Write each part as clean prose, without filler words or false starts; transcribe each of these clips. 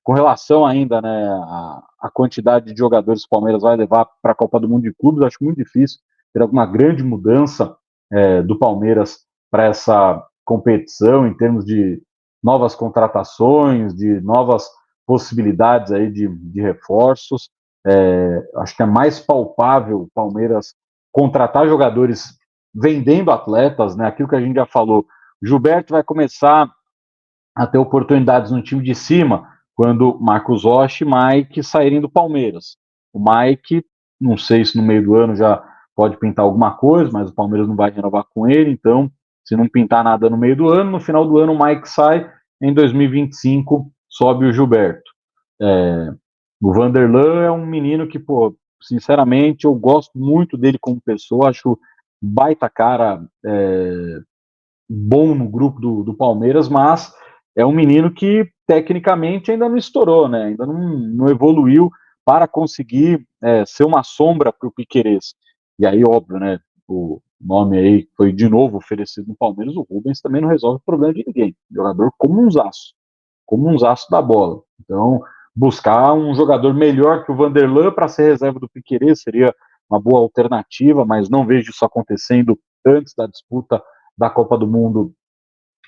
Com relação ainda, né, a quantidade de jogadores que o Palmeiras vai levar para a Copa do Mundo de Clubes, acho muito difícil ter alguma grande mudança do Palmeiras para essa competição em termos de novas contratações, de novas possibilidades aí de reforços. Acho que é mais palpável o Palmeiras contratar jogadores vendendo atletas, né? Aquilo que a gente já falou. Gilberto vai começar a ter oportunidades no time de cima quando Marcos Rocha e Mike saírem do Palmeiras. O Mike, não sei se no meio do ano já pode pintar alguma coisa, mas o Palmeiras não vai renovar com ele, então se não pintar nada no meio do ano, no final do ano o Mike sai, em 2025 sobe o Gilberto. O Vanderlan é um menino que, pô, sinceramente, eu gosto muito dele como pessoa, acho baita cara, bom no grupo do Palmeiras, mas é um menino que tecnicamente ainda não estourou, né? Ainda não evoluiu para conseguir ser uma sombra para o Piquerez. E aí, óbvio, né? O nome aí foi de novo oferecido no Palmeiras, o Rubens também não resolve o problema de ninguém. Jogador como um zaço da bola. Então, buscar um jogador melhor que o Vanderlan para ser reserva do Piquerez seria uma boa alternativa, mas não vejo isso acontecendo antes da disputa da Copa do Mundo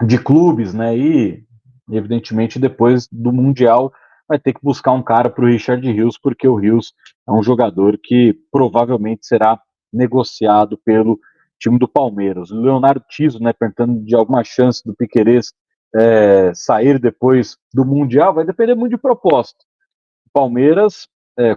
de clubes, né? E, evidentemente, depois do Mundial, vai ter que buscar um cara para o Richard Rios, porque o Rios é um jogador que provavelmente será negociado pelo time do Palmeiras. O Leonardo Tiso, né, perguntando de alguma chance do Piquerez sair depois do Mundial, vai depender muito de proposta. O Palmeiras,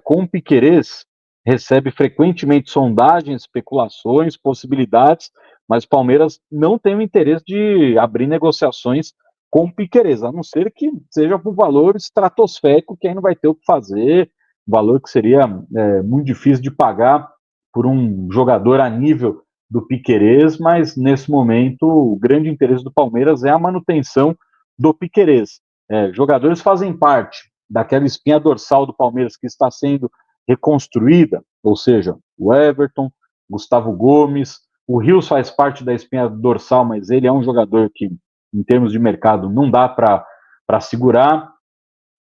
com o Piquerez, recebe frequentemente sondagens, especulações, possibilidades, mas o Palmeiras não tem o interesse de abrir negociações com o Piquerez, a não ser que seja por valor estratosférico, que aí não vai ter o que fazer, valor que seria muito difícil de pagar por um jogador a nível do Piquerez, mas nesse momento o grande interesse do Palmeiras é a manutenção do Piquerez. Jogadores fazem parte daquela espinha dorsal do Palmeiras que está sendo reconstruída, ou seja, o Everton, Gustavo Gomes, o Rios faz parte da espinha dorsal, mas ele é um jogador que, em termos de mercado, não dá para segurar.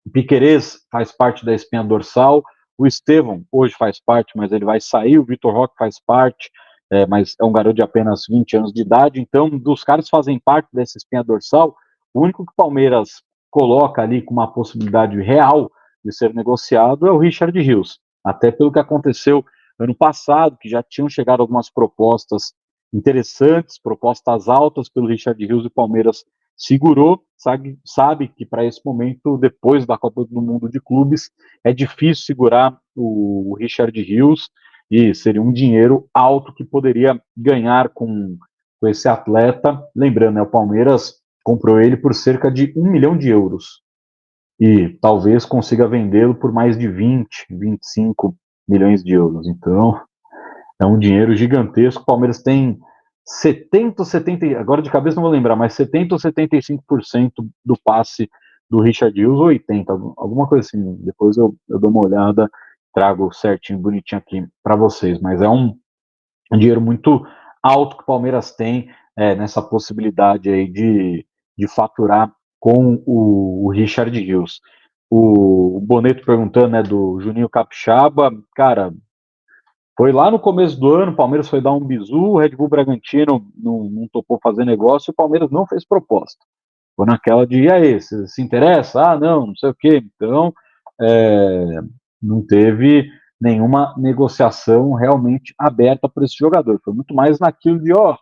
O Piquerez faz parte da espinha dorsal, o Estevão hoje faz parte, mas ele vai sair, o Vitor Roque faz parte, mas é um garoto de apenas 20 anos de idade, então dos caras que fazem parte dessa espinha dorsal, o único que o Palmeiras coloca ali com uma possibilidade real de ser negociado é o Richard Rios, até pelo que aconteceu ano passado, que já tinham chegado algumas propostas interessantes, propostas altas pelo Richard Rios e o Palmeiras segurou, sabe que para esse momento, depois da Copa do Mundo de Clubes, é difícil segurar o Richard Rios e seria um dinheiro alto que poderia ganhar com esse atleta. Lembrando, né, o Palmeiras comprou ele por cerca de 1 milhão de euros e talvez consiga vendê-lo por mais de 20, 25 milhões de euros. Então, é um dinheiro gigantesco. O Palmeiras tem 70, 70, agora de cabeça não vou lembrar, mas 70 ou 75% do passe do Richard Hughes, ou 80, alguma coisa assim. Depois eu dou uma olhada, trago certinho, bonitinho aqui para vocês. Mas é um dinheiro muito alto que o Palmeiras tem nessa possibilidade aí de faturar com o Richard Hughes. O Boneto perguntando, né, do Juninho Capixaba, cara, foi lá no começo do ano, o Palmeiras foi dar um bizu, o Red Bull Bragantino não topou fazer negócio e o Palmeiras não fez proposta. Foi naquela de, e aí, você se interessa? Ah, não sei o quê. Então, é, não teve nenhuma negociação realmente aberta para esse jogador. Foi muito mais naquilo de, ó,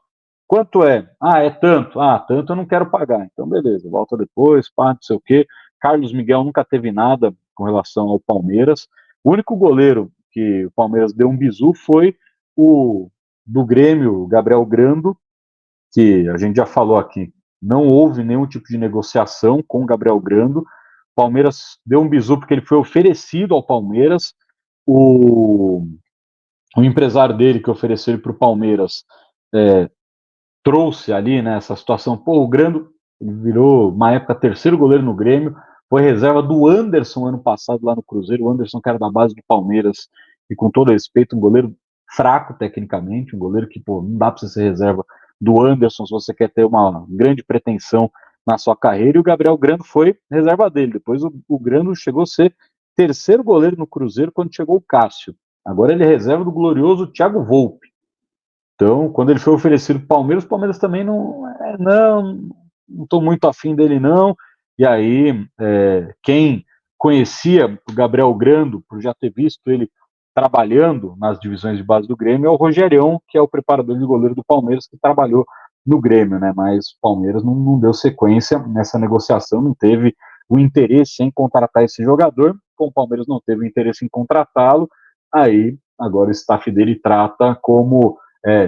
quanto é? Ah, é tanto. Ah, tanto eu não quero pagar. Então, beleza, volta depois, pá, não sei o quê. Carlos Miguel nunca teve nada com relação ao Palmeiras. O único goleiro que o Palmeiras deu um bizu foi o do Grêmio, Gabriel Grando, que a gente já falou aqui. Não houve nenhum tipo de negociação com o Gabriel Grando. O Palmeiras deu um bizu porque ele foi oferecido ao Palmeiras. O, o empresário dele que ofereceu ele para o Palmeiras trouxe ali, né, essa situação. Pô, o Grando virou, uma época, terceiro goleiro no Grêmio, foi reserva do Anderson ano passado lá no Cruzeiro. O Anderson, que era da base do Palmeiras, e com todo respeito, um goleiro fraco tecnicamente, um goleiro que, pô, não dá para você ser reserva do Anderson se você quer ter uma grande pretensão na sua carreira, e o Gabriel Grando foi reserva dele. Depois o Grando chegou a ser terceiro goleiro no Cruzeiro quando chegou o Cássio. Agora ele é reserva do glorioso Thiago Volpe. Então, quando ele foi oferecido para o Palmeiras também não estou muito afim dele não. E aí, quem conhecia o Gabriel Grando, por já ter visto ele trabalhando nas divisões de base do Grêmio, é o Rogerião, que é o preparador de goleiro do Palmeiras, que trabalhou no Grêmio, né? Mas o Palmeiras não deu sequência nessa negociação, não teve o interesse em contratar esse jogador, como o Palmeiras não teve o interesse em contratá-lo, aí agora o staff dele trata como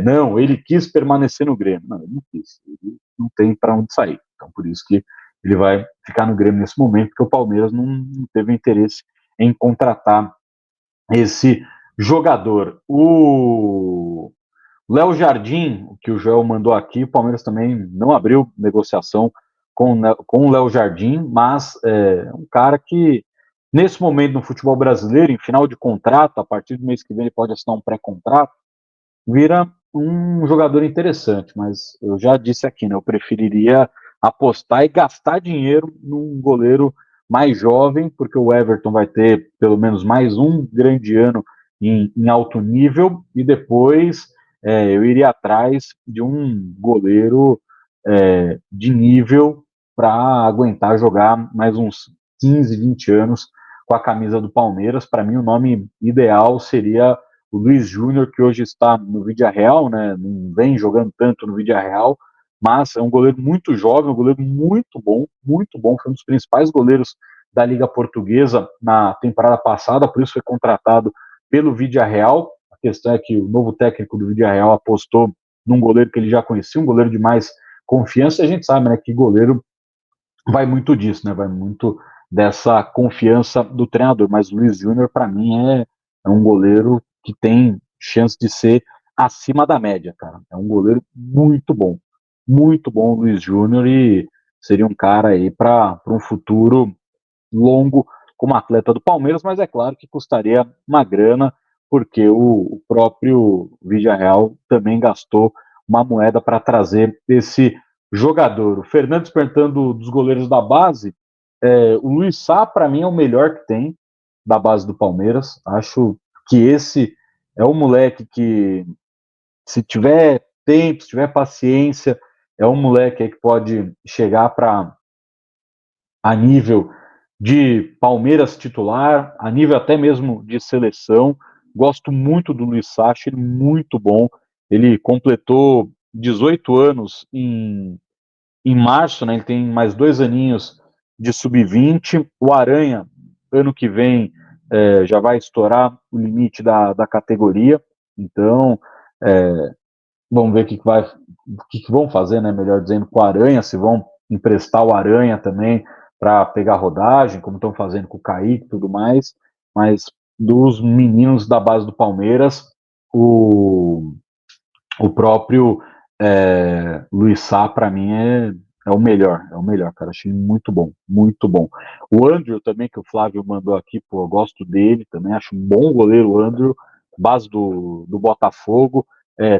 não, ele quis permanecer no Grêmio. Não, ele não quis. Ele não tem para onde sair. Então, por isso que ele vai ficar no Grêmio nesse momento, porque o Palmeiras não teve interesse em contratar esse jogador. O Léo Jardim, que o Joel mandou aqui, o Palmeiras também não abriu negociação com o Léo Jardim, mas é um cara que, nesse momento no futebol brasileiro, em final de contrato, a partir do mês que vem ele pode assinar um pré-contrato, vira um jogador interessante, mas eu já disse aqui, né? Eu preferiria apostar e gastar dinheiro num goleiro mais jovem, porque o Everton vai ter pelo menos mais um grande ano em alto nível, e depois eu iria atrás de um goleiro de nível para aguentar jogar mais uns 15, 20 anos com a camisa do Palmeiras. Para mim, o nome ideal seria o Luiz Júnior, que hoje está no Villarreal, né? Não vem jogando tanto no Villarreal, mas é um goleiro muito jovem, um goleiro muito bom, foi um dos principais goleiros da Liga Portuguesa na temporada passada, por isso foi contratado pelo Villarreal. A questão é que o novo técnico do Villarreal apostou num goleiro que ele já conhecia, um goleiro de mais confiança. A gente sabe, né, que goleiro vai muito disso, né? Vai muito dessa confiança do treinador. Mas o Luiz Júnior, para mim, é um goleiro que tem chance de ser acima da média, cara. É um goleiro muito bom, o Luiz Júnior, e seria um cara aí para um futuro longo como atleta do Palmeiras, mas é claro que custaria uma grana, porque o próprio Villarreal também gastou uma moeda para trazer esse jogador. O Fernandes perguntando dos goleiros da base, o Luiz Sá, para mim, é o melhor que tem da base do Palmeiras. Acho que esse é um moleque que, se tiver tempo, se tiver paciência, é um moleque aí que pode chegar para a nível de Palmeiras titular, a nível até mesmo de seleção. Gosto muito do Luiz Sacha, ele é muito bom. Ele completou 18 anos em março, né? Ele tem mais 2 aninhos de sub-20. O Aranha, ano que vem, já vai estourar o limite da categoria. Então, vamos ver o que vão fazer, né? Melhor dizendo, com o Aranha, se vão emprestar o Aranha também para pegar rodagem, como estão fazendo com o Kaique e tudo mais. Mas dos meninos da base do Palmeiras, o, o próprio Luiz Sá, para mim, é o melhor, cara. Achei muito bom, muito bom. O Andrew também, que o Flávio mandou aqui, pô, eu gosto dele também, acho um bom goleiro o Andrew, base do Botafogo.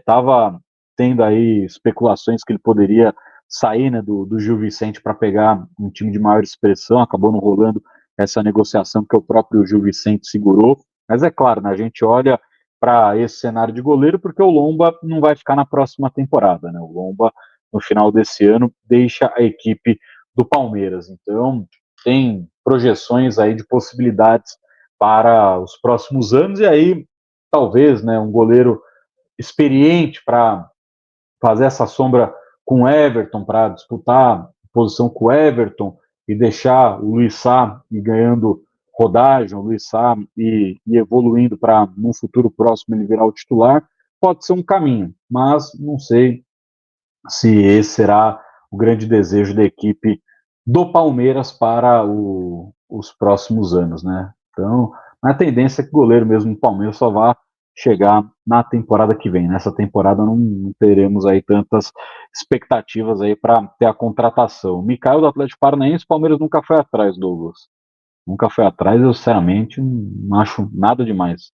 Tava tendo aí especulações que ele poderia sair, né, do Gil Vicente para pegar um time de maior expressão, acabou não rolando essa negociação que o próprio Gil Vicente segurou. Mas é claro, né, a gente olha para esse cenário de goleiro, porque o Lomba não vai ficar na próxima temporada, né? O Lomba, no final desse ano, deixa a equipe do Palmeiras. Então, tem projeções aí de possibilidades para os próximos anos, e aí, talvez, né, um goleiro experiente para fazer essa sombra com o Everton, para disputar posição com o Everton e deixar o Luiz Sá ir ganhando rodagem, o Luiz Sá e evoluindo para, num futuro próximo, ele virar o titular, pode ser um caminho, mas não sei se esse será o grande desejo da equipe do Palmeiras para os próximos anos, né? Então, a tendência é que o goleiro mesmo do Palmeiras só vá chegar na temporada que vem. Nessa temporada não teremos aí tantas expectativas aí para ter a contratação. Mikael do Atlético Paranaense, o Palmeiras nunca foi atrás, Douglas. Nunca foi atrás, eu sinceramente não acho nada demais.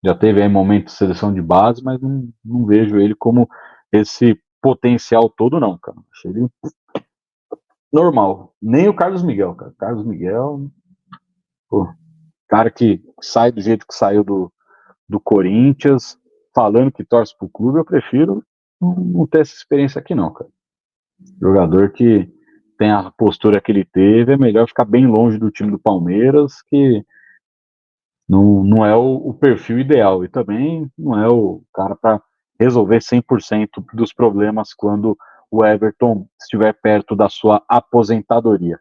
Já teve aí momentos de seleção de base, mas não vejo ele como esse potencial todo, não, cara. Achei ele Normal. Nem o Carlos Miguel, cara. Carlos Miguel, pô, cara que sai do jeito que saiu do Corinthians, falando que torce pro clube, eu prefiro não ter essa experiência aqui, não, cara. Jogador que tem a postura que ele teve, é melhor ficar bem longe do time do Palmeiras, que não é o perfil ideal. E também não é o cara para resolver 100% dos problemas quando o Everton estiver perto da sua aposentadoria.